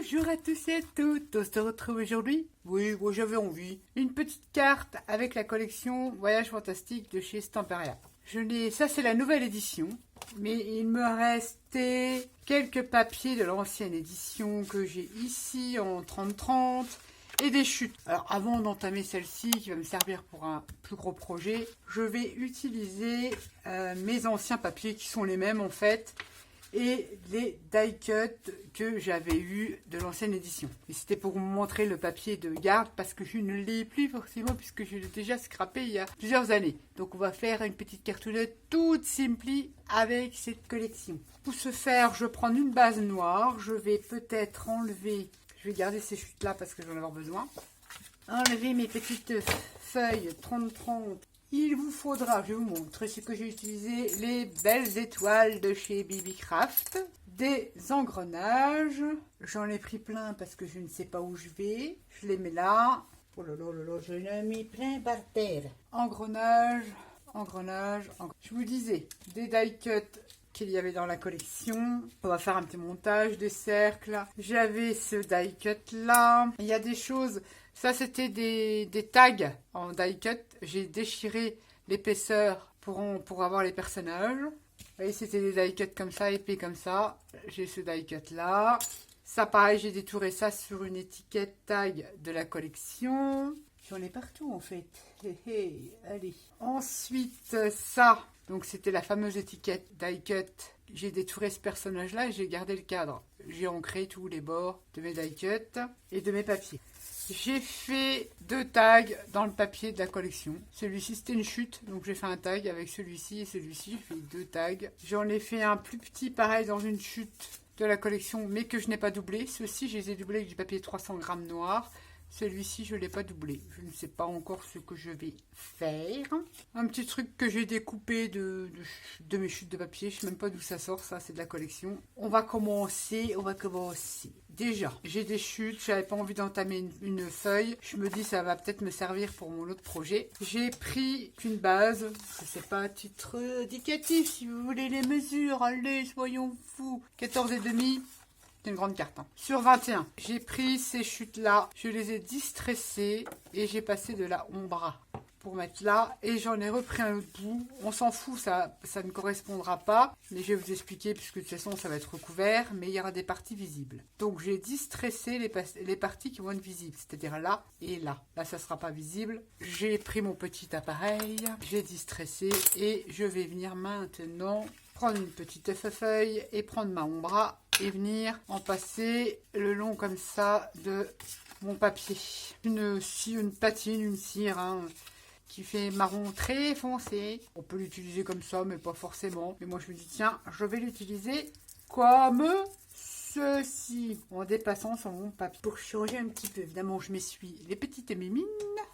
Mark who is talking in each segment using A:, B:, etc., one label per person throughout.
A: Bonjour à tous et à toutes, on se retrouve aujourd'hui. Oui, moi j'avais envie. Une petite carte avec la collection Voyage Fantastique de chez Stamperia. Ça c'est la nouvelle édition, mais il me restait quelques papiers de l'ancienne édition que j'ai ici en 30-30 et des chutes. Alors avant d'entamer celle-ci qui va me servir pour un plus gros projet, je vais utiliser mes anciens papiers qui sont les mêmes en fait, et les die cut que j'avais eu de l'ancienne édition. Et c'était pour vous montrer le papier de garde parce que je ne l'ai plus forcément puisque je l'ai déjà scrappé il y a plusieurs années. Donc on va faire une petite cartoonette toute simpli avec cette collection. Pour ce faire, je prends une base noire. Je vais peut-être enlever, je vais garder ces chutes là parce que j'en vais avoir besoin. Enlever mes petites feuilles 30-30. Il vous faudra, je vous montre ce que j'ai utilisé, les belles étoiles de chez BB Craft, des engrenages, j'en ai pris plein parce que je ne sais pas où je vais, je les mets là, oh là là là là, j'en ai mis plein par terre, engrenages, je vous disais, des die cut qu'il y avait dans la collection, on va faire un petit montage des cercles, j'avais ce die cut là, il y a des choses. Ça, c'était des tags en die cut. J'ai déchiré l'épaisseur pour avoir les personnages. Vous voyez, c'était des die cut comme ça, épais comme ça. J'ai ce die cut là. Ça, pareil, j'ai détouré ça sur une étiquette tag de la collection. J'en ai partout, en fait. Allez. Ensuite, ça. Donc, c'était la fameuse étiquette die cut. J'ai détouré ce personnage-là et j'ai gardé le cadre. J'ai ancré tous les bords de mes die cut et de mes papiers. J'ai fait 2 tags dans le papier de la collection. Celui-ci, c'était une chute, donc j'ai fait un tag avec celui-ci et celui-ci. J'ai fait 2 tags. J'en ai fait un plus petit, pareil, dans une chute de la collection, mais que je n'ai pas doublé. Ceux-ci, je les ai doublés avec du papier 300 grammes noir. Celui-ci, je ne l'ai pas doublé. Je ne sais pas encore ce que je vais faire. Un petit truc que j'ai découpé de mes chutes de papier. Je ne sais même pas d'où ça sort, ça, c'est de la collection. On va commencer. Déjà, j'ai des chutes, j'avais pas envie d'entamer une feuille. Je me dis ça va peut-être me servir pour mon autre projet. J'ai pris une base, je sais pas, à titre indicatif si vous voulez les mesures. Allez, soyons fous. 14,5. C'est une grande carte. Sur 21, j'ai pris ces chutes-là, je les ai distressées et j'ai passé de la ombra pour mettre là et j'en ai repris un autre bout. On s'en fout, ça ne correspondra pas, mais je vais vous expliquer puisque de toute façon ça va être recouvert, mais il y aura des parties visibles. Donc j'ai distressé les parties qui vont être visibles, c'est-à-dire là et là. Là ça sera pas visible. J'ai pris mon petit appareil, j'ai distressé et je vais venir maintenant prendre une petite feuille et prendre ma ombra et venir en passer le long comme ça de mon papier. Une patine, une cire, qui fait marron très foncé. On peut l'utiliser comme ça, mais pas forcément. Mais moi, je me dis, tiens, je vais l'utiliser comme ceci, en dépassant sur mon papier. Pour changer un petit peu, évidemment, je m'essuie les petites mimines.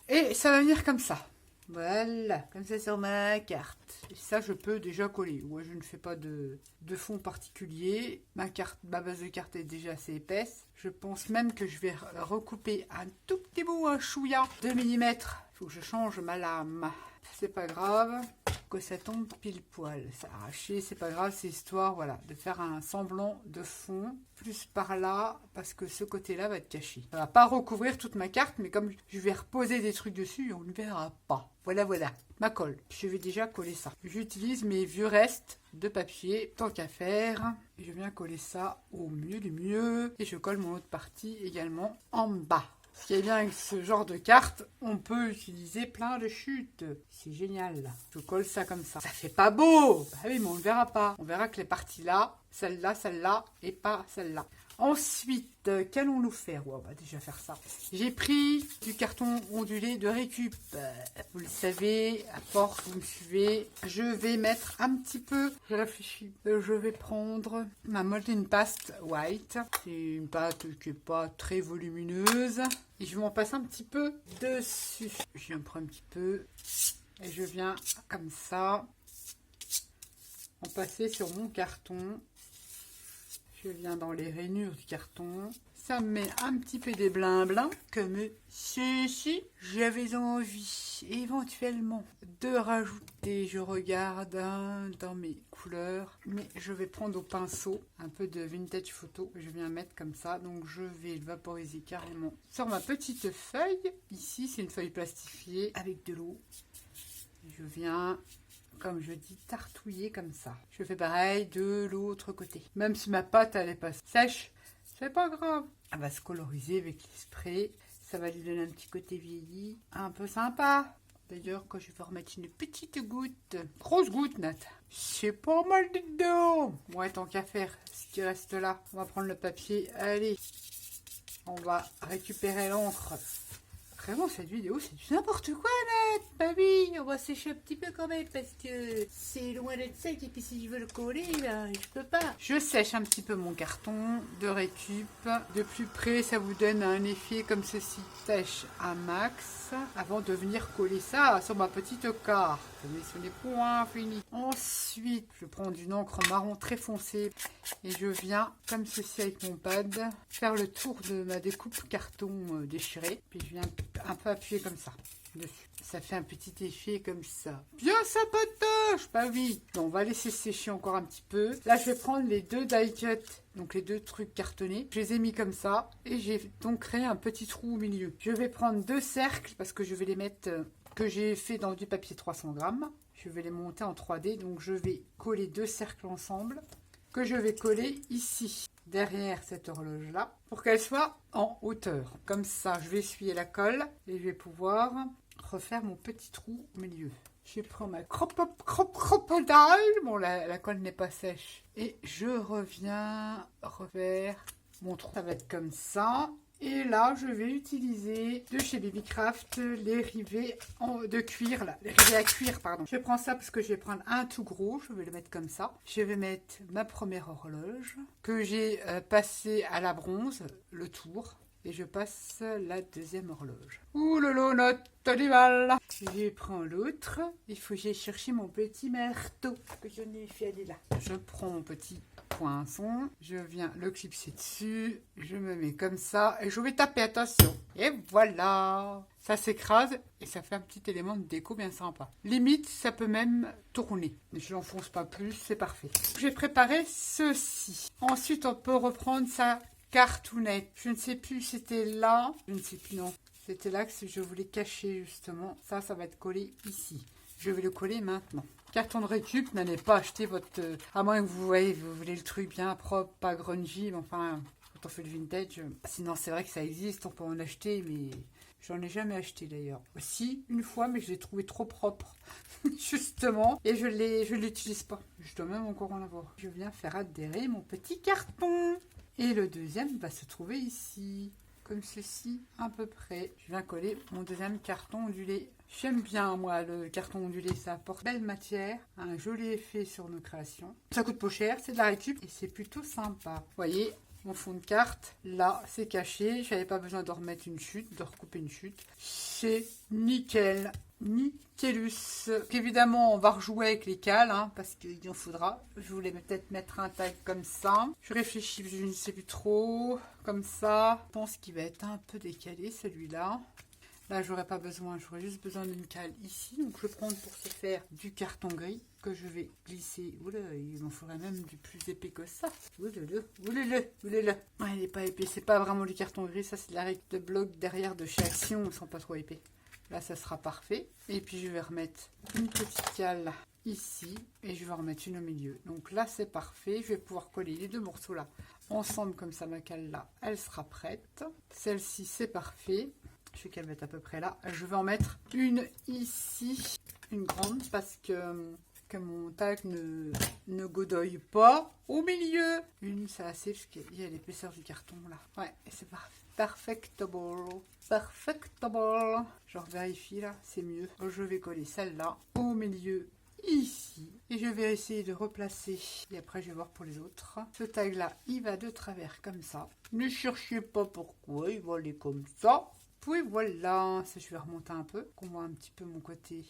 A: Et ça va venir comme ça. Voilà, comme ça sur ma carte. Et ça, je peux déjà coller. Moi, je ne fais pas de fond particulier. Ma base de carte est déjà assez épaisse. Je pense même que je vais recouper un tout petit bout, un chouïa, 2 mm. Il faut que je change ma lame. C'est pas grave que ça tombe pile poil. Ça a arraché, c'est pas grave, c'est histoire, voilà, de faire un semblant de fond, plus par là, parce que ce côté-là va être caché. Ça va pas recouvrir toute ma carte, mais comme je vais reposer des trucs dessus, on ne verra pas. Voilà, ma colle. Je vais déjà coller ça. J'utilise mes vieux restes de papier, tant qu'à faire. Et je viens coller ça au mieux du mieux. Et je colle mon autre partie également en bas. Ce qui est bien avec ce genre de carte, on peut utiliser plein de chutes. C'est génial. Je colle ça comme ça. Ça fait pas beau. Ah oui, mais on ne verra pas. On verra que les parties là, celle-là, et pas celle-là. Ensuite, qu'allons-nous faire? On va déjà faire ça. J'ai pris du carton ondulé de récup. Vous le savez, à force, vous me suivez. Je vais mettre un petit peu, je réfléchis. Je vais prendre ma Molten Past White. C'est une pâte qui n'est pas très volumineuse. Et je vais m'en passer un petit peu dessus. J'en prends un petit peu. Et je viens comme ça en passer sur mon carton. Je viens dans les rainures du carton. Ça me met un petit peu des blin-blin, comme ceci. J'avais envie, éventuellement, de rajouter, je regarde dans mes couleurs, mais je vais prendre au pinceau un peu de vintage photo. Je viens mettre comme ça, donc je vais le vaporiser carrément sur ma petite feuille. Ici, c'est une feuille plastifiée avec de l'eau. Je viens, comme je dis, tartouiller comme ça. Je fais pareil de l'autre côté. Même si ma pâte, elle est pas sèche, c'est pas grave. Elle va se coloriser avec les sprays. Ça va lui donner un petit côté vieilli, un peu sympa. D'ailleurs, quand je vais remettre une petite goutte, grosse goutte, Nat, c'est pas mal dedans. Ouais, tant qu'à faire, ce qui reste là, on va prendre le papier. Allez, on va récupérer l'encre. Vraiment, cette vidéo, c'est du n'importe quoi, Nat. Bah oui, on va sécher un petit peu quand même, parce que c'est loin d'être sec. Et puis si je veux le coller, là, je peux pas. Je sèche un petit peu mon carton de récup. De plus près, ça vous donne un effet comme ceci. Sèche un max, avant de venir coller ça sur ma petite carte. Mais ce n'est point fini. Ensuite, je prends une encre marron très foncée. Et je viens, comme ceci avec mon pad, faire le tour de ma découpe carton déchiré. Puis je viens un peu appuyer comme ça dessus. Ça fait un petit effet comme ça. Bien sympatoche, bah oui. Bon, on va laisser sécher encore un petit peu. Là, je vais prendre les deux die cut, donc les deux trucs cartonnés. Je les ai mis comme ça et j'ai donc créé un petit trou au milieu. Je vais prendre deux cercles parce que je vais les mettre, que j'ai fait dans du papier 300 grammes. Je vais les monter en 3D, donc je vais coller deux cercles ensemble que je vais coller ici, derrière cette horloge-là, pour qu'elle soit en hauteur. Comme ça, je vais essuyer la colle et je vais pouvoir refaire mon petit trou au milieu. Je prends ma crocodile. Bon, la colle n'est pas sèche. Et je reviens refaire mon trou. Ça va être comme ça. Et là, je vais utiliser de chez Babycraft les rivets de cuir, là. Les rivets à cuir, pardon. Je prends ça parce que je vais prendre un tout gros. Je vais le mettre comme ça. Je vais mettre ma première horloge que j'ai passée à la bronze, le tour. Et je passe la deuxième horloge. Ouh lolo, notre animal. Je prends l'autre. Il faut que j'aille chercher mon petit marteau que je n'ai fait aller là. Je prends mon petit poinçon. Je viens le clipser dessus. Je me mets comme ça. Et je vais taper, attention. Et voilà. Ça s'écrase et ça fait un petit élément de déco bien sympa. Limite, ça peut même tourner. Mais je l'enfonce pas plus, c'est parfait. J'ai préparé ceci. Ensuite, on peut reprendre sa cartoonette. Je ne sais plus, c'était là. Je ne sais plus, non. C'était là que je voulais cacher, justement. Ça va être collé ici. Je vais le coller maintenant. Carton de récup, n'allez pas acheter votre... à moins que vous voyez, vous voulez le truc bien propre, pas grungy, mais enfin, quand on fait le vintage... Sinon, c'est vrai que ça existe, on peut en acheter, mais... J'en ai jamais acheté d'ailleurs. Si, une fois, mais je l'ai trouvé trop propre, justement. Et je l'utilise pas. Je dois même encore en avoir. Je viens faire adhérer mon petit carton. Et le deuxième va se trouver ici, comme ceci, à peu près. Je viens coller mon deuxième carton ondulé. J'aime bien, moi, le carton ondulé. Ça apporte belle matière, un joli effet sur nos créations. Ça coûte pas cher, c'est de la récup et c'est plutôt sympa. Vous voyez, mon fond de carte, là, c'est caché. Je n'avais pas besoin de remettre une chute, de recouper une chute. C'est nickel. Nickelus. Évidemment, on va rejouer avec les cales, parce qu'il en faudra. Je voulais peut-être mettre un tag comme ça. Je réfléchis, je ne sais plus trop. Comme ça. Je pense qu'il va être un peu décalé, celui-là. Là, j'aurais pas besoin. J'aurais juste besoin d'une cale ici. Donc, je vais prendre pour ce faire du carton gris que je vais glisser. Oula, il m'en faudrait même du plus épais que ça. Oulala. Ah, il n'est pas épais. C'est pas vraiment du carton gris. Ça, c'est de la règle de bloc derrière de chez Action. Ils sont pas trop épais. Là, ça sera parfait. Et puis, je vais remettre une petite cale ici. Et je vais remettre une au milieu. Donc là, c'est parfait. Je vais pouvoir coller les deux morceaux là ensemble. Comme ça, ma cale là, elle sera prête. Celle-ci, c'est parfait. Je sais qu'elle va être à peu près là. Je vais en mettre une ici. Une grande parce que mon tag ne godoille pas au milieu. Une, c'est assez parce qu'il y a l'épaisseur du carton là. Ouais, et c'est parfait. Perfectable. Je vérifie là, c'est mieux. Je vais coller celle-là au milieu ici. Et je vais essayer de replacer. Et après, je vais voir pour les autres. Ce tag-là, il va de travers comme ça. Ne cherchez pas pourquoi, il va aller comme ça. Puis voilà, ça, je vais remonter un peu. Qu'on voit un petit peu mon côté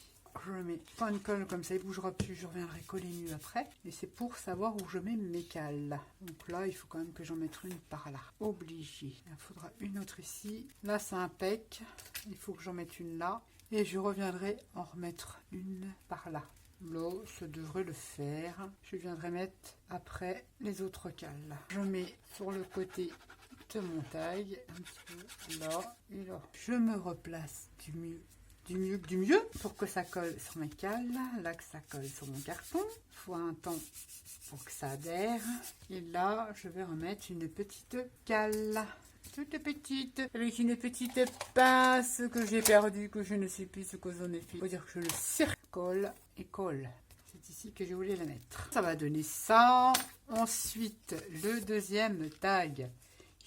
A: je mets pas une colle comme ça, il bougera plus, je reviendrai coller mieux après. Et c'est pour savoir où je mets mes cales. Donc là, il faut quand même que j'en mette une par là. Obligé. Il faudra une autre ici. Là, c'est impec. Il faut que j'en mette une là. Et je reviendrai en remettre une par là. Là, ça devrait le faire. Je viendrai mettre après les autres cales. Je mets sur le côté de mon taille, un petit peu là et là. Je me replace du mieux pour que ça colle sur mes cales. Là, que ça colle sur mon carton. Il faut un temps pour que ça adhère. Et là, je vais remettre une petite cale. Toute petite, avec une petite pince que j'ai perdue, que je ne sais plus ce que j'en ai fait. Il faut dire que je le circole et colle. C'est ici que je voulais la mettre. Ça va donner ça. Ensuite, le deuxième tag.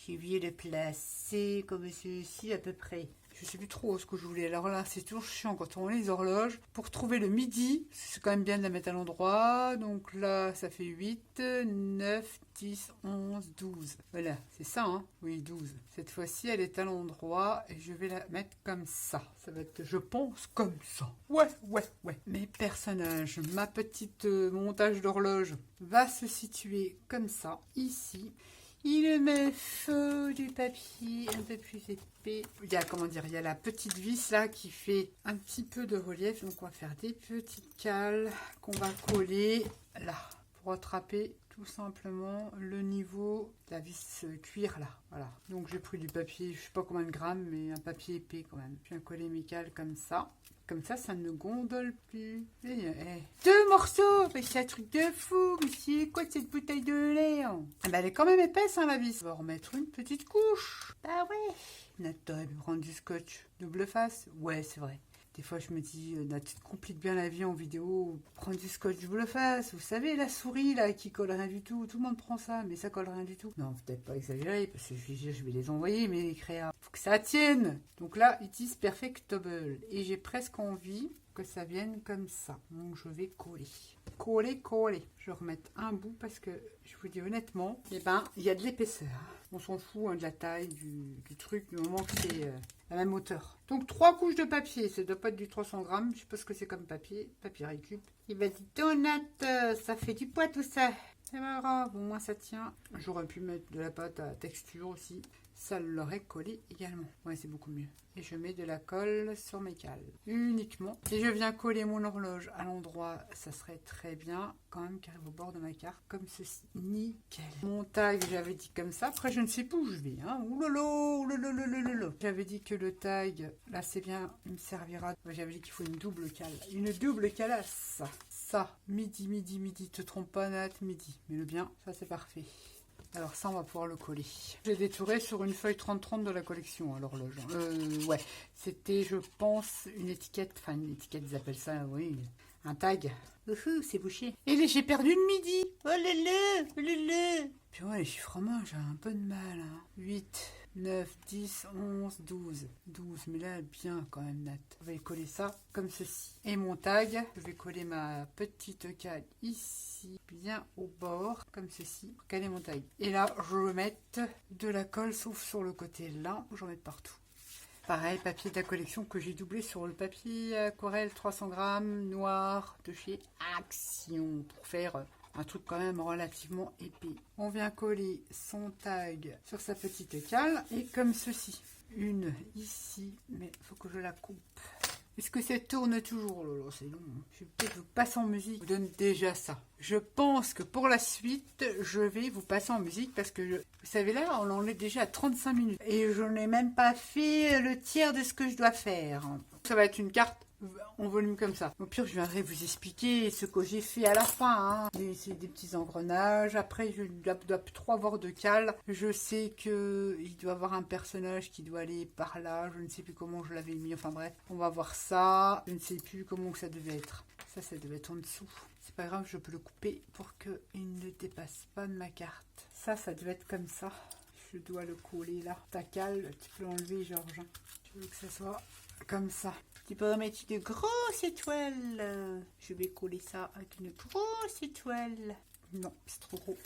A: Je vais le placer comme ceci à peu près. Je ne sais plus trop ce que je voulais. Alors là, c'est toujours chiant quand on met les horloges. Pour trouver le midi, c'est quand même bien de la mettre à l'endroit. Donc là, ça fait 8, 9, 10, 11, 12. Voilà, c'est ça, hein? Oui, 12. Cette fois-ci, elle est à l'endroit et je vais la mettre comme ça. Ça va être, je pense, comme ça. Ouais. Mes personnages, ma petite montage d'horloge va se situer comme ça, ici. Il me faut du papier un peu plus épais. Il y a, il y a la petite vis là qui fait un petit peu de relief. Donc on va faire des petites cales qu'on va coller là pour attraper tout simplement le niveau de la vis cuir là. Voilà. Donc j'ai pris du papier, je sais pas combien de grammes, mais un papier épais quand même. Je viens coller mes cales comme ça. Comme ça ne gondole plus. Deux morceaux. Mais c'est un truc de fou. Mais c'est quoi cette bouteille de lait, hein? Ah bah, elle est quand même épaisse, hein, la vis. On va remettre une petite couche. Bah ouais. Nat, t'aurais pu prendre du scotch. Double face. Ouais, c'est vrai. Des fois, je me dis, Nat, tu te compliques bien la vie en vidéo. Prends du scotch double face. Vous savez, la souris, là, qui colle rien du tout. Tout le monde prend ça, mais ça colle rien du tout. Non, peut-être pas exagéré, parce que je vais les envoyer, mes créas. Faut que ça tienne. Donc là, it is perfectable. Et j'ai presque envie que ça vienne comme ça. Donc, je vais coller. Coller. Je vais remettre un bout parce que, je vous dis honnêtement, eh ben, il y a de l'épaisseur. On s'en fout, hein, de la taille, du truc, du moment que c'est la même hauteur. Donc 3 couches de papier, ça doit pas être du 300 grammes, je sais pas ce que c'est comme papier récup. Il va dire, Donate, ça fait du poids tout ça. C'est pas grave, au moins ça tient. J'aurais pu mettre de la pâte à texture aussi, ça l'aurait collé également. Ouais, c'est beaucoup mieux. Et je mets de la colle sur mes cales, uniquement. Et je viens coller mon horloge à l'endroit, ça serait très bien, quand même, qui arrive au bord de ma carte, comme ceci. Nickel. Mon tag, j'avais dit comme ça, après je ne sais plus où je vais, hein. Oulolo. J'avais dit que le tag, là c'est bien, il me servira. J'avais dit qu'il faut une double cale. Une double calasse. Ça, midi, te trompe pas Nat, midi. Mets-le bien, ça c'est parfait. Alors ça, on va pouvoir le coller. J'ai détouré sur une feuille 30-30 de la collection à l'horloge. Ouais, c'était, je pense, une étiquette. Enfin, une étiquette, ils appellent ça, oui, un tag. C'est bouché. Et j'ai perdu le midi. Oh là. Puis ouais, les chiffres en main, j'ai un peu de mal. Hein. 8, 9, 10, 11, 12. 12, mais là, bien quand même, Nat. On va coller ça comme ceci. Et mon tag, je vais coller ma petite cale ici, bien au bord, comme ceci, pour caler mon tag. Et là, je vais mettre de la colle, sauf sur le côté là, où j'en mets partout. Pareil, papier de la collection que j'ai doublé sur le papier aquarelle 300 grammes noir de chez Action pour faire un truc quand même relativement épais. On vient coller son tag sur sa petite cale et comme ceci. Une ici, mais il faut que je la coupe. Est-ce que ça tourne toujours? Oh là là, c'est long. Je vais peut-être vous passer en musique. Je vous donne déjà ça. Je pense que pour la suite, je vais vous passer en musique parce que, vous savez là, on en est déjà à 35 minutes. Et je n'ai même pas fait le tiers de ce que je dois faire. Ça va être une carte en volume comme ça. Au pire, je viendrai vous expliquer ce que j'ai fait à la fin. Hein. C'est des petits engrenages. Après, je dois 3 voir de cale. Je sais que il doit y avoir un personnage qui doit aller par là. Je ne sais plus comment je l'avais mis. Enfin bref, on va voir ça. Je ne sais plus comment que ça devait être. Ça devait être en dessous. C'est pas grave, je peux le couper pour qu'il ne dépasse pas de ma carte. Ça devait être comme ça. Je dois le coller là. Ta cale, tu peux l'enlever, Georges. Je veux que ça soit comme ça. Tu peux mettre une grosse étoile. Je vais coller ça avec une grosse étoile. Non, c'est trop gros.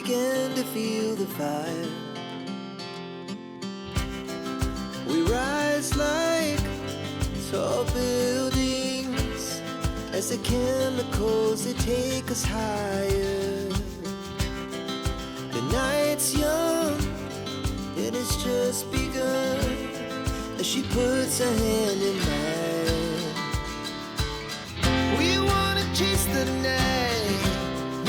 B: began to feel the fire. We rise like tall buildings as the chemicals they take us higher. The night's young, it has just begun as she puts her hand in mine. We wanna chase the night,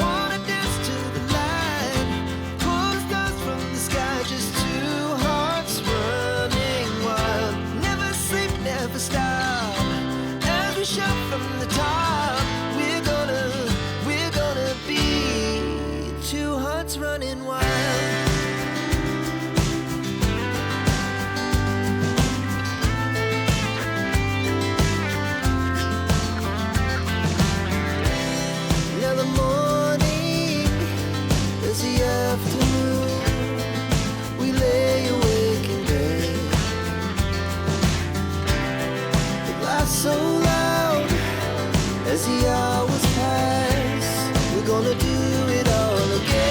B: wanna dance to the light, pull the stars from the sky, just two hearts running wild. Never sleep, never stop, as we shout from the top. We're gonna be two hearts running wild. Now the morning is the afternoon. We lay awake in bed. The laughs so loud as the hours pass. We're gonna do it all again.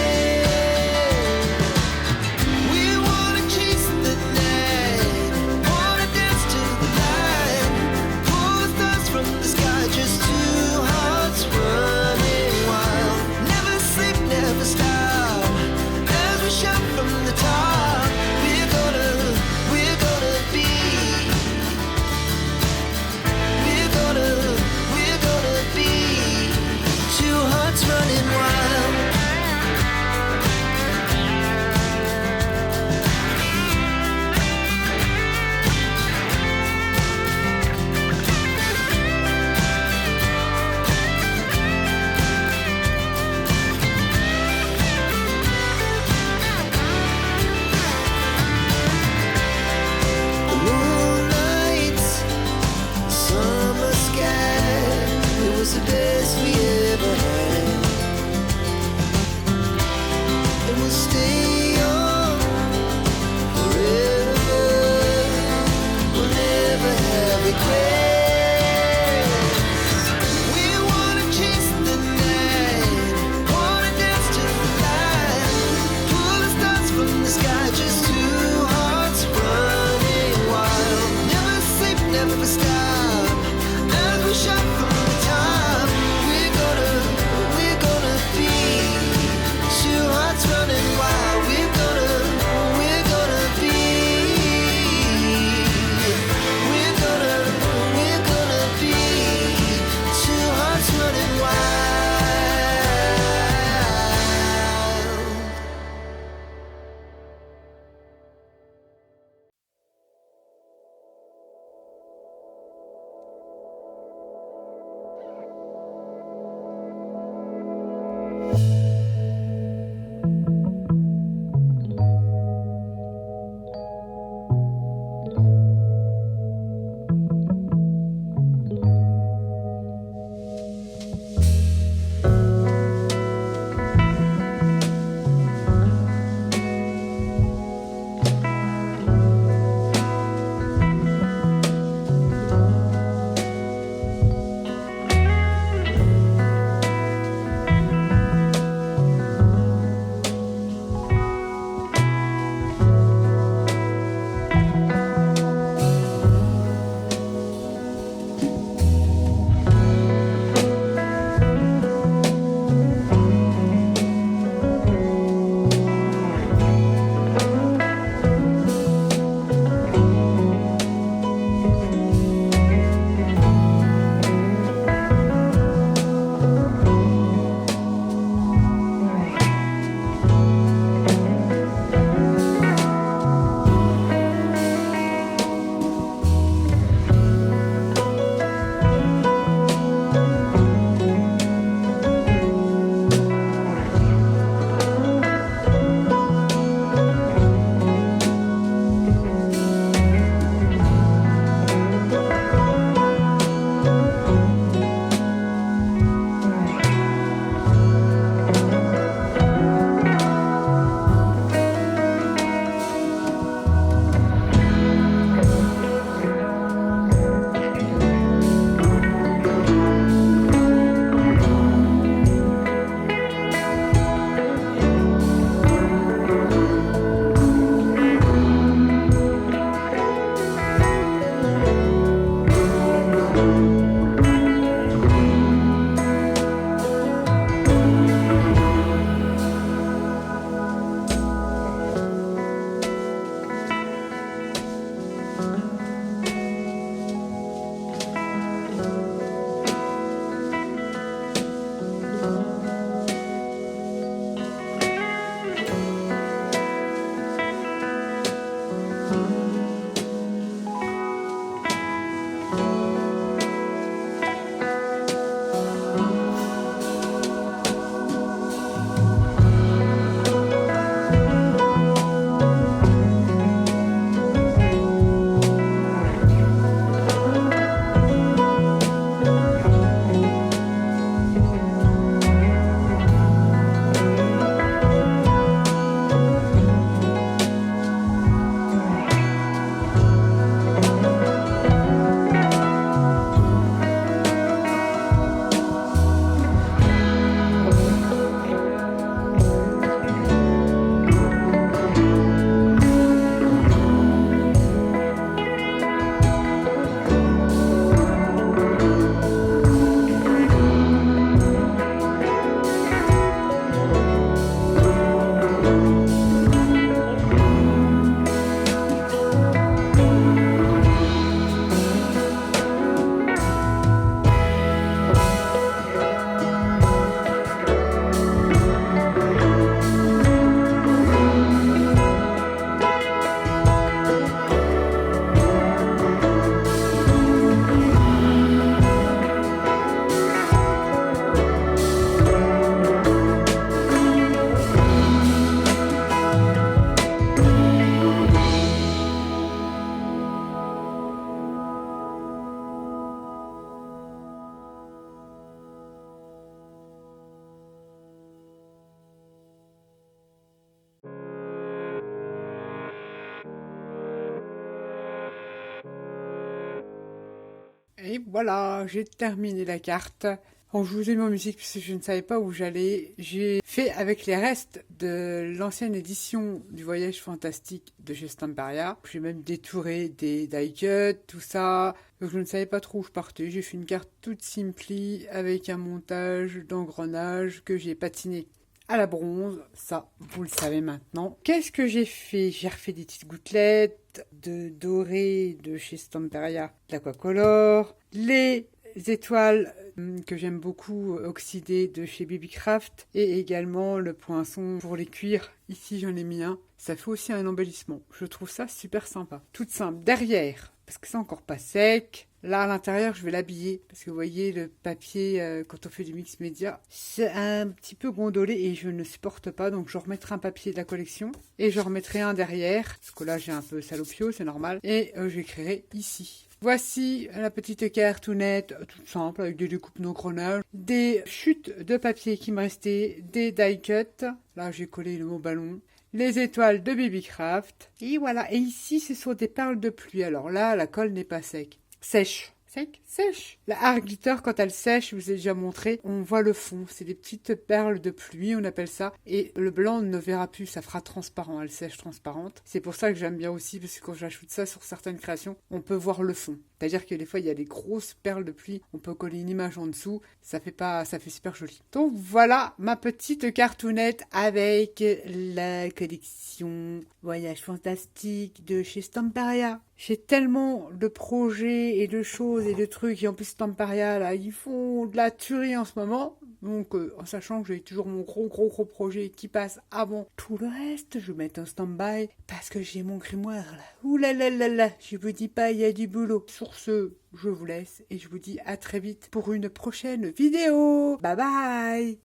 A: Et voilà, j'ai terminé la carte. Bon, je vous ai mis en musique parce que je ne savais pas où j'allais. J'ai fait avec les restes de l'ancienne édition du Voyage Fantastique de chez Stamperia. J'ai même détouré des die-cuts, tout ça. Donc je ne savais pas trop où je partais. J'ai fait une carte toute simplie avec un montage d'engrenage que j'ai patiné à la bronze. Ça, vous le savez maintenant. Qu'est-ce que j'ai fait? J'ai refait des petites gouttelettes de doré de chez Stamperia, de l'Aquacolor, les étoiles que j'aime beaucoup oxydées de chez Babycraft et également le poinçon pour les cuirs. Ici j'en ai mis un. Ça fait aussi un embellissement. Je trouve ça super sympa. Toute simple. Derrière, parce que c'est encore pas sec. Là à l'intérieur je vais l'habiller parce que vous voyez le papier quand on fait du mix média c'est un petit peu gondolé et je ne supporte pas, donc je remettrai un papier de la collection et je remettrai un derrière parce que là j'ai un peu salopio, c'est normal, et j'écrirai ici. Voici la petite cartoonette toute simple avec des découpes d'engrenage, des chutes de papier qui me restaient, des die cuts. Là j'ai collé le mot ballon. Les étoiles de Babycraft. Et voilà. Et ici, ce sont des perles de pluie. Alors là, la colle n'est pas sèche. Sèche. Sec, sèche. La art glitter, quand elle sèche, je vous ai déjà montré, on voit le fond. C'est des petites perles de pluie, on appelle ça. Et le blanc ne verra plus, ça fera transparent. Elle sèche transparente. C'est pour ça que j'aime bien aussi, parce que quand j'ajoute ça sur certaines créations, on peut voir le fond. C'est-à-dire que des fois, il y a des grosses perles de pluie. On peut coller une image en dessous. Ça fait super joli. Donc voilà ma petite cartoonette avec la collection Voyage Fantastique de chez Stamperia. J'ai tellement de projets et de choses et de trucs. Et en plus, Stamperia, là, ils font de la tuerie en ce moment. Donc, en sachant que j'ai toujours mon gros projet qui passe avant tout le reste, je vais mettre un stand-by parce que j'ai mon grimoire, là. Ouh là là là là, je vous dis pas, il y a du boulot. Sur ce, je vous laisse et je vous dis à très vite pour une prochaine vidéo. Bye bye!